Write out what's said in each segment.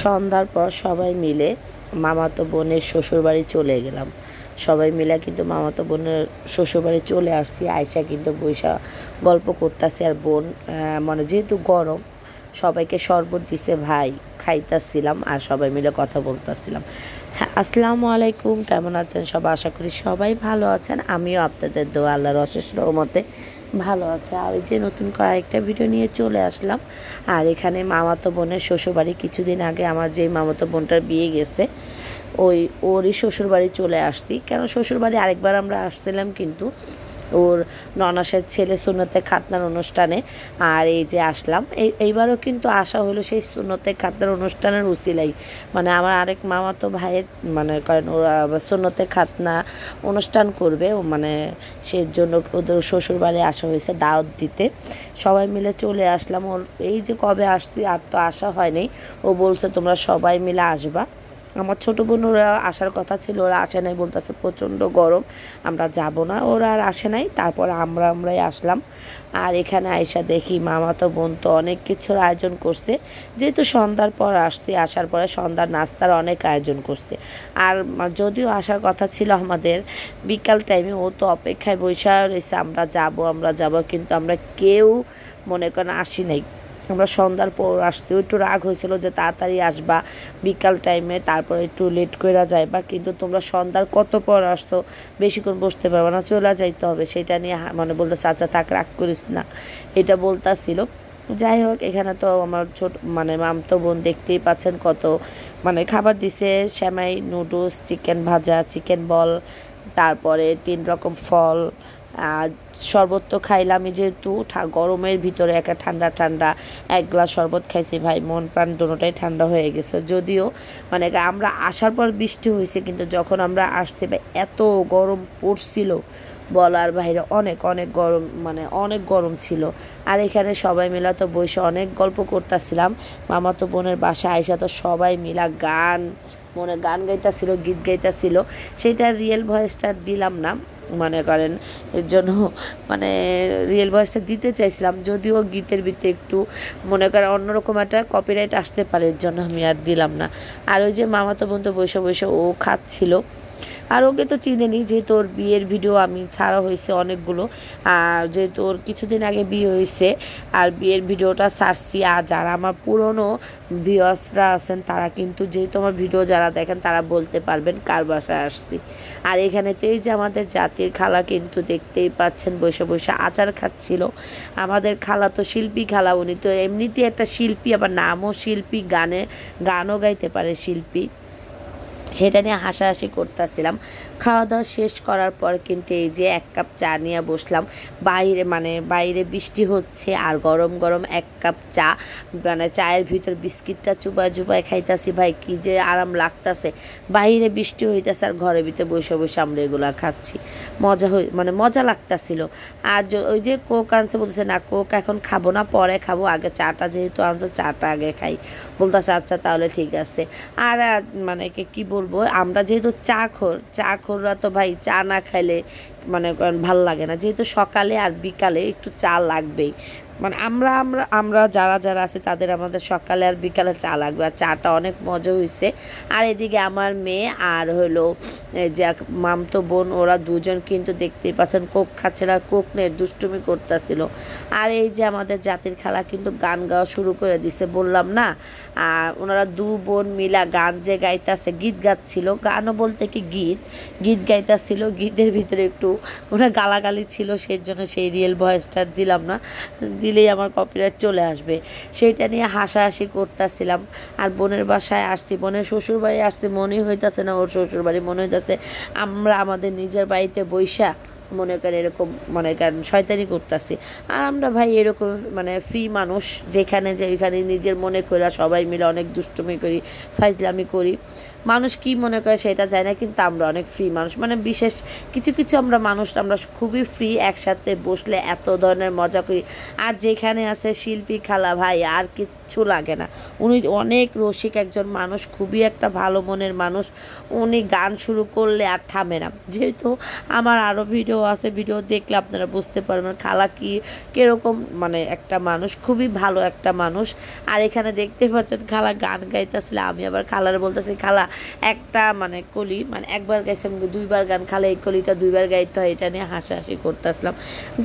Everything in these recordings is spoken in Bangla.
সন্ধ্যার পর সবাই মিলে মামাতো বোনের শ্বশুরবাড়ি চলে গেলাম। সবাই মিলে কিন্তু মামাতো বোনের শ্বশুরবাড়ি চলে আসছি। আয়সা কিন্তু বৈশা গল্প করতেছে, আর বোন মানে যেহেতু গরম সবাইকে শরবত দিছে ভাই, খাইতেছিলাম আর সবাই মিলে কথা বলতেছিলাম। হ্যাঁ, আসসালামু আলাইকুম, কেমন আছেন সবাই? আশা করি সবাই ভালো আছেন। আমিও আপনাদের দোয়া আল্লাহর অশেষ রহমতে ভালো আছে। আর ওই যে নতুন করে আরেকটা ভিডিও নিয়ে চলে আসলাম। আর এখানে মামাতো বোনের শ্বশুরবাড়ি, কিছুদিন আগে আমার যেই মামাতো বোনটার বিয়ে গেছে ওরই শ্বশুরবাড়ি চলে আসছি। কেন শ্বশুরবাড়ি আরেকবার আমরা আসছিলাম কিন্তু ওর ননাসের ছেলে সুন্নতে খাতনার অনুষ্ঠানে। আর এই যে আসলাম, এইবারও কিন্তু আসা হলো সেই সুন্নতে খাতনার অনুষ্ঠানের উসিলাই, মানে আমার আরেক মামাতো ভাইয়ের মানে করেন ওরা সুন্নতে খাতনা অনুষ্ঠান করবে, মানে সেই জন্য ওদের শ্বশুরবাড়ি আসা হয়েছে দাওয়াত দিতে। সবাই মিলে চলে আসলাম। ওর এই যে কবে আসছি আর তো আসা হয়নি, ও বলছে তোমরা সবাই মিলে আসবা। আমার ছোটো বোন ওরা আসার কথা ছিল, ওরা আসে নাই, বলতেছে প্রচণ্ড গরম আমরা যাব না, ওরা আর আসে নাই। তারপর আমরাই আসলাম। আর এখানে আইসা দেখি মামাতো বোন তো অনেক কিছুর আয়োজন করছে, যেহেতু সন্ধ্যার পর আসছি, আসার পরে সন্ধ্যার নাস্তার অনেক আয়োজন করছে। আর যদিও আসার কথা ছিল আমাদের বিকাল টাইমে, ও তো অপেক্ষায় বসে রয়েছে আমরা যাব, কিন্তু আমরা কেউ মনে করেন আসি নাই। আমরা সন্ধ্যার পর আসছি, একটু রাগ হয়েছিল যে তাড়াতাড়ি আসবা বিকাল টাইমে, তারপরে একটু লেট করে যাইবা, কিন্তু তোমরা সন্ধ্যার কত পর আসছো, বেশিক্ষণ বসতে পারবে না, চলে যাইতে হবে। সেটা নিয়ে মানে বলতেছে আচ্ছা থাক, রাগ করিস না, এটা বলতাছিল। যাই হোক, এখানে তো আমার ছোট মানে মামতো বোন দেখতেই পাচ্ছেন কত মানে খাবার দিছে, সেমাই, নুডলস, চিকেন ভাজা, চিকেন বল, তারপরে 3 রকম ফল। আর শরবত তো খাইলামই, যেহেতু গরমের ভিতরে একটা ঠান্ডা ঠান্ডা 1 গ্লাস শরবত খাইছি ভাই, মন প্রাণ দুটোটাই ঠান্ডা হয়ে গেছে। যদিও মানে আমরা আসার পর বৃষ্টি হয়েছে, কিন্তু যখন আমরা আসছি ভাই এত গরম পড়ছিল বলার বাইরে, অনেক অনেক গরম, মানে অনেক গরম ছিল। আর এখানে সবাই মিলা তো বসে অনেক গল্প করতেছিলাম। মামাতো বোনের বাসায় আইসা তো সবাই মিলা গান গাইতেছিল, গীত গাইতেছিল। সেটা রিয়েল ভয়েসটা দিলাম না, মনে করেন এর জন্য মানে রিয়েল ভয়েসটা দিতে চাইছিলাম, যদিও গীতের ভিতরে একটু মনে করেন অন্যরকম একটা কপিরাইট আসতে পারে, এর জন্য আমি আর দিলাম না। আর ওই যে মামাতো বোন তো বসে বসে ও খাচ্ছিল। আর ওকে তো চিনেনি, যেহেতু ওর বিয়ের ভিডিও আমি ছাড়া হয়েছে অনেকগুলো, আর যেহেতু ওর কিছুদিন আগে বিয়ে হয়েছে আর বিয়ের ভিডিওটা ছাড়ছি। আর যারা আমার পুরনো ভিউয়ার্সরা আছেন তারা কিন্তু, যেহেতু আমার ভিডিও যারা দেখেন তারা বলতে পারবেন কার বাসায় আসছি। আর এখানেতেই যে আমাদের জাতির খালা কিন্তু দেখতেই পাচ্ছেন বসে বসে আচার খাচ্ছিল। আমাদের খালা তো শিল্পী খালা, উনি তো এমনিতেই একটা শিল্পী, আবার নামও শিল্পী, গানও গাইতে পারে শিল্পী। সেটা নিয়ে হাসাহাসি করতেছিলাম। খাওয়া দাওয়া শেষ করার পর কিন্তু এই যে 1 কাপ চা নিয়ে বসলাম। বাইরে বৃষ্টি হচ্ছে আর গরম গরম 1 কাপ চা, মানে চায়ের ভিতর বিস্কিটটা চুবায় খাইতেছি ভাই, কি যে আরাম লাগতেছে। বাইরে বৃষ্টি হইতেছে আর ঘরের ভিতরে বসে বসে আমরা এগুলা খাচ্ছি, মজা লাগতেছিল। আর ওই যে কোক আনছে, বলতেছে না কোক এখন খাবো না, পরে খাবো, আগে চাটা যেহেতু আনছো চাটা আগে খাই। বলতেছে আচ্ছা তাহলে ঠিক আছে। আর মানে কি বলবো, আমরা যেহেতু চাখোররা তো ভাই চা না খাইলে মানে ভাল লাগে না, যেহেতু সকালে আর বিকালে একটু চা লাগবেই। মানে আমরা যারা আছে তাদের আমাদের সকালে আর বিকালে চা লাগবে, আর চাটা অনেক মজা হয়েছে। আর এদিকে আমার মেয়ে আর হলো যে মামতো বোন, ওরা দুজন কিন্তু দেখতেই পাচ্ছেন কোক খাচ্ছিল আর কোক নিয়ে দুষ্টুমি করতেছিল। আর এই যে আমাদের জাতির খালা কিন্তু গান গাওয়া শুরু করে দিছে, বললাম না। আর ওনারা 2 বোন মিলা গান যে গাইতেছে, গীত গাচ্ছিল, গানও বলতে কি গীত গাইতেছিল। গীতের ভিতরে একটু ওরা গালাগালি ছিল, সেই জন্য সেই রিয়েল ভয়েসটা দিলাম না, দিলেই আমার কপিরাইট চলে আসবে। সেইটা নিয়ে হাসাহাসি করতেছিলাম। আর বোনের বাসায় আসছি, বোনের শ্বশুরবাড়ি আসছি, মনেই হইতেছে না ওর শ্বশুরবাড়ি, মনে হইতেছে আমরা আমাদের নিজের বাড়িতে বৈশা মনে করেন এরকম মনে করেন শয়তানি করতেছি। আর আমরা ভাই এরকম মানে ফ্রি মানুষ, যেখানে যে ওইখানে নিজের মনে করে সবাই মিলে অনেক দুষ্টুমি করি, ফাইজলামি করি। মানুষ কি মনে করে সেটা যায় না, কিন্তু আমরা অনেক ফ্রি মানুষ, মানে বিশেষ কিছু কিছু আমরা খুবই ফ্রি, একসাথে বসলে এত ধরনের মজা করি। আর যেখানে আছে শিল্পী খালা ভাই, আর কিচ্ছু লাগে না। উনি অনেক রসিক একজন মানুষ, খুবই একটা ভালো মনের মানুষ। উনি গান শুরু করলে আর থামে না। যেহেতু আমার আরও ভিডিও আছে, ভিডিও দেখলে আপনারা বুঝতে পারবেন খালা কিরকম মানে একটা মানুষ, খুবই ভালো একটা মানুষ। আর এখানে দেখতে পাচ্ছেন খালা গান গাইতেছিল, আমি আবার খালার বলতেছি খালা একটা মানে কলি, মানে একবার গাইছিলাম 2বার গান, খালা এই কলিটা 2বার গাইতে হয়, এটা নিয়ে হাসাহাসি করতেছিলাম।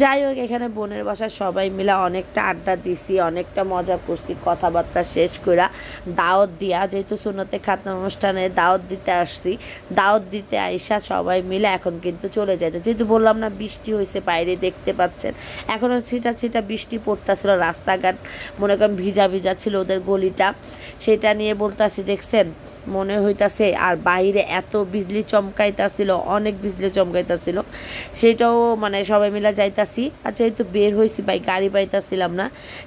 যাই হোক, এখানে বোনের বাসায় সবাই মিলে অনেকটা আড্ডা দিছি, অনেকটা মজা করছি, কথাবার্তা শেষ করে দাওয়াত দিয়া, যেহেতু সুন্নতে খাতনা অনুষ্ঠানে দাওয়াত দিতে আসছি, দাওয়াত দিতে আইসা সবাই মিলে এখন কিন্তু চলে যাইতে, যেহেতু বললাম না বৃষ্টি হয়েছে, বাইরে দেখতে পাচ্ছেন এখনও ছিটা ছিটা বৃষ্টি পড়তেছিল, রাস্তাঘাট মনে করেন ভিজা ভিজা ছিল ওদের গলিটা, সেটা নিয়ে বলতেছি দেখছেন মনে হইতাছে। আর বাইরে এত বিজলি চমকাইতাছিল, অনেক বিজলি চমকাইতাছিল, সেটাও মানে সবাই মিলে যাইতাছি। আর যেহেতু বের হয়েছি ভাই, গাড়ি পাইতাছিলাম না,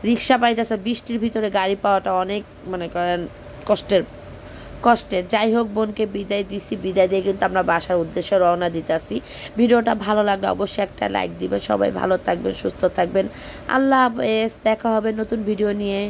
রিক্সা পাইতাছে, বৃষ্টির ভিতরে গাড়ি পাওয়াটা অনেক মনে করেন কষ্টের। যাই হোক, বোনকে বিদায় দিছি, বিদায় দিয়ে কিন্তু আমরা বাসার উদ্দেশ্যে রওনা দিতেছি। ভিডিওটা ভালো লাগলে অবশ্যই একটা লাইক দিবেন। সবাই ভালো থাকবেন, সুস্থ থাকবেন। আল্লাহ হাফেজ, দেখা হবে নতুন ভিডিও নিয়ে।